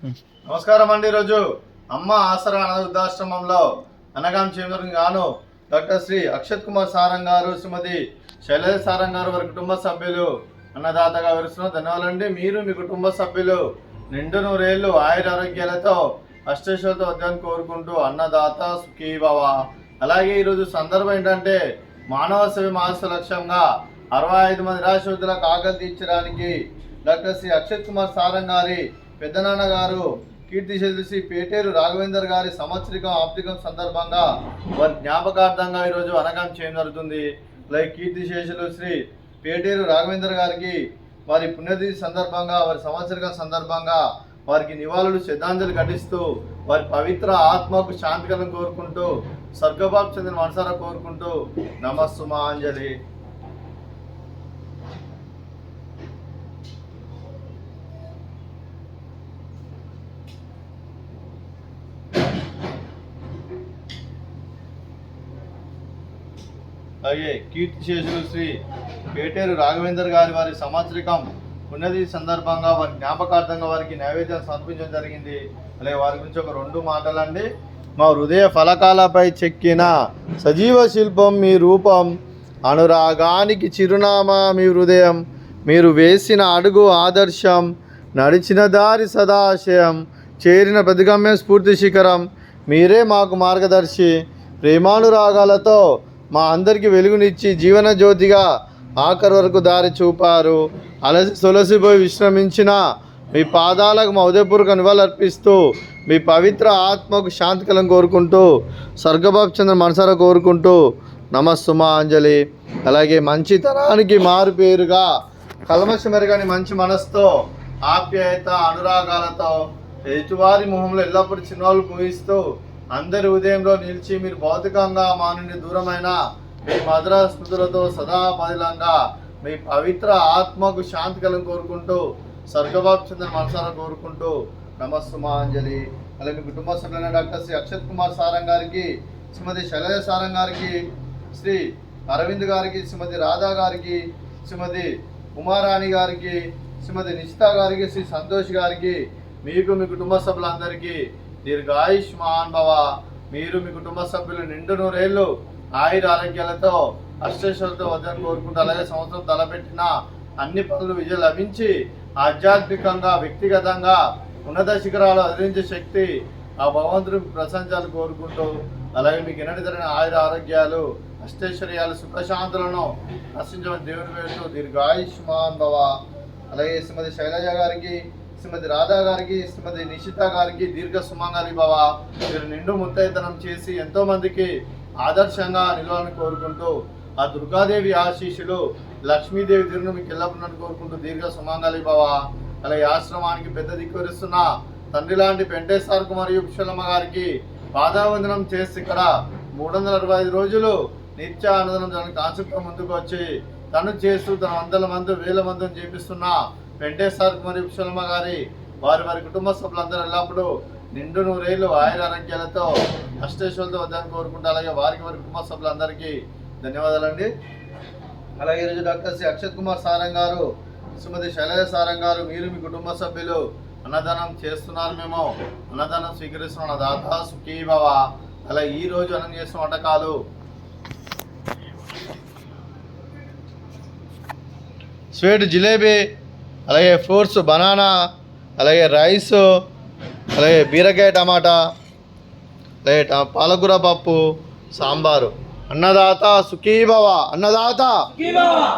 నమస్కారం అండి. ఈరోజు అమ్మ ఆసరా అనాథ వృద్ధాశ్రమంలో అనగాం చేమూరు గాను డాక్టర్ శ్రీ అక్షత్ కుమార్ సారంగ్ గారు, శ్రీమతి శైలజ సారంగ్ గారు వారి కుటుంబ సభ్యులు అన్నదాతగా వివరిస్తున్న ధన్యవాదాలండి. మీరు మీ కుటుంబ సభ్యులు నిండు నూరేళ్లు ఆయుర ఆరోగ్యాలతో అష్టైశ్వర్యాలతో వద్దని కోరుకుంటూ అన్నదాత సుఖీభవ. అలాగే ఈరోజు సందర్భం ఏంటంటే మానవ సేవ మాస లక్ష్యంగా 65 మంది నిరాశ్రితులకు ఆకలి తీర్చడానికి డాక్టర్ శ్రీ అక్షత్ కుమార్ సారంగ్ గారి పెద్దనాన్న గారు కీర్తిశేషులు శ్రీ పేటేరు రాఘవేందర్ గారి సంవత్సరికం ఆప్తికం సందర్భంగా వారి జ్ఞాపకార్థంగా ఈరోజు అనగాం చేయడం జరుగుతుంది. లైక్ కీర్తిశేషులు శ్రీ పేటేరు రాఘవేందర్ గారికి వారి పుణ్యతిథి సందర్భంగా, వారి సంవత్సరికం సందర్భంగా వారికి నివాళులు శ్రద్ధాంజలి ఘటిస్తూ వారి పవిత్ర ఆత్మకు శాంతికలను కోరుకుంటూ స్వర్గభావం చెందిన మనసారా కోరుకుంటూ నమస్సుమాంజలి. అలాగే కీర్తిశేషులు శ్రీ పేటేరు రాఘవేందర్ గారి వారి సంవత్సరికం పుణ్యతిథి సందర్భంగా వారి జ్ఞాపకార్థంగా వారికి నైవేద్యం సమర్పించడం జరిగింది. అలాగే వారి గురించి ఒక 2 మాటలండి. మా హృదయ ఫలకాలపై చెక్కిన సజీవ శిల్పం మీ రూపం, అనురాగానికి చిరునామా మీ హృదయం, మీరు వేసిన అడుగు ఆదర్శం, నడిచిన దారి సదాశయం, చేరిన ప్రతిగమ్యం స్ఫూర్తి శిఖరం, మీరే మాకు మార్గదర్శి. ప్రేమానురాగాలతో మా అందరికీ వెలుగునిచ్చి జీవన జ్యోతిగా ఆఖరి వరకు దారి చూపారు. అలసి సొలసిపోయి విశ్రమించిన మీ పాదాలకు మా ఉదయపూర్వక నివాళులర్పిస్తూ మీ పవిత్ర ఆత్మకు శాంతికలను కోరుకుంటూ స్వర్గభావ చంద్ర మనసారా కోరుకుంటూ నమస్సుమాంజలి. అలాగే మంచితనానికి మారు పేరుగా కల్మషమెరగని మంచి మనసుతో ఆప్యాయత అనురాగాలతో ఎదుటివారి మొహంలో ఎల్లప్పుడూ చిరునవ్వులు పూయిస్తూ అందరి ఉదయంలో నిలిచి మీరు భౌతికంగా మా నుండి దూరమైన మీ మధుర స్మృతులతో సదా పదిలంగా మీ పవిత్ర ఆత్మకు శాంతి కలను కోరుకుంటూ స్వర్గభావ చంద్ర మనసారా కోరుకుంటూ నమస్సుమాంజలి. అలాగే మీ కుటుంబ సభ్యులైన డాక్టర్ శ్రీ అక్షత్ కుమార్ సారంగ్ గారికి, శ్రీమతి శైలజ సారంగ్ గారికి, శ్రీ అరవింద్ గారికి, శ్రీమతి రాధా గారికి, శ్రీమతి ఉమారాణి గారికి, శ్రీమతి నిషితా గారికి, శ్రీ సంతోష్ గారికి, మీకు మీ కుటుంబ సభ్యులందరికీ దీర్ఘాయుష్మాన్ భవ. మీరు మీ కుటుంబ సభ్యులు నిండు నూరేళ్లు ఆయుర ఆరోగ్యాలతో అష్టైశ్వర్యాలతో వద్దని కోరుకుంటూ, అలాగే సంవత్సరం తలపెట్టిన అన్ని పనులు విజయం లభించి ఆధ్యాత్మికంగా వ్యక్తిగతంగా ఉన్నత శిఖరాలు అధిరించే శక్తి ఆ భగవంతుడి ప్రశంసాలు కోరుకుంటూ, అలాగే మీకు ఎన్నటిదరైన ఆయుర ఆరోగ్యాలు అష్టైశ్వర్యాలు సుఖశాంతులను నశించమని దేవుని పేరుతో దీర్ఘాయుష్మాన్ భవ. అలాగే శ్రీమతి శైలజ గారికి, శ్రీమతి రాధా గారికి, శ్రీమతి నిషిత గారికి దీర్ఘ సుమంగళి భవ. మీరు నిండు ముత్తైతనం చేసి ఎంతో మందికి ఆదర్శంగా నిలవాలని కోరుకుంటూ ఆ దుర్గాదేవి ఆశీస్సులు లక్ష్మీదేవి దీర్ఘ మీకు ఎల్లప్పుడూ కోరుకుంటూ దీర్ఘ సుమంగళి భవ. అలాగే ఆశ్రమానికి పెద్ద దిక్కువరిస్తున్న తండ్రి లాంటి వెంకటేశ్వర మరియు పుష్పలమ్మ గారికి పాదావందనం చేసి ఇక్కడ 365 రోజులు నిత్య అన్నదానం దానికి కాన్సెప్ట్ ముందుకు వచ్చి తను చేస్తూ తన వందల మంది వేల మందిని చేపిస్తున్న వెంకటేశ్వర మరియు పుష్పలమ్మ గారి వారి కుటుంబ సభ్యులందరూ ఎల్లప్పుడూ నిండు నూరేళ్లు ఆయుర ఆరోగ్యాలతో అష్టైశ్వర్యాలతో వద్దని కోరుకుంటూ, అలాగే వారి కుటుంబ సభ్యులందరికీ ధన్యవాదాలండి. అలాగే ఈరోజు డాక్టర్ శ్రీ అక్షత్ కుమార్ సారంగ్ గారు, శ్రీమతి శైలజ సారంగ్ గారు, మీరు మీ కుటుంబ సభ్యులు అన్నదానం చేస్తున్నారు, మేము అన్నదానం స్వీకరిస్తున్న దాత సుఖీభవ. అలా ఈరోజు అన్నం చేస్తున్న వంటకాలు స్వీట్ జిలేబీ, అలాగే ఫ్రూట్స్ బనానా, అలాగే రైస్, అలాగే బీరకాయ టమాటా, అలాగే పాలకూర పప్పు, సాంబారు. అన్నదాత సుఖీభవ, అన్నదాత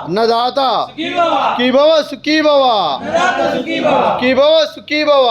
అన్నదాత సుఖీభవ, సుఖీభవ సుఖీభవ, సుఖీభవ.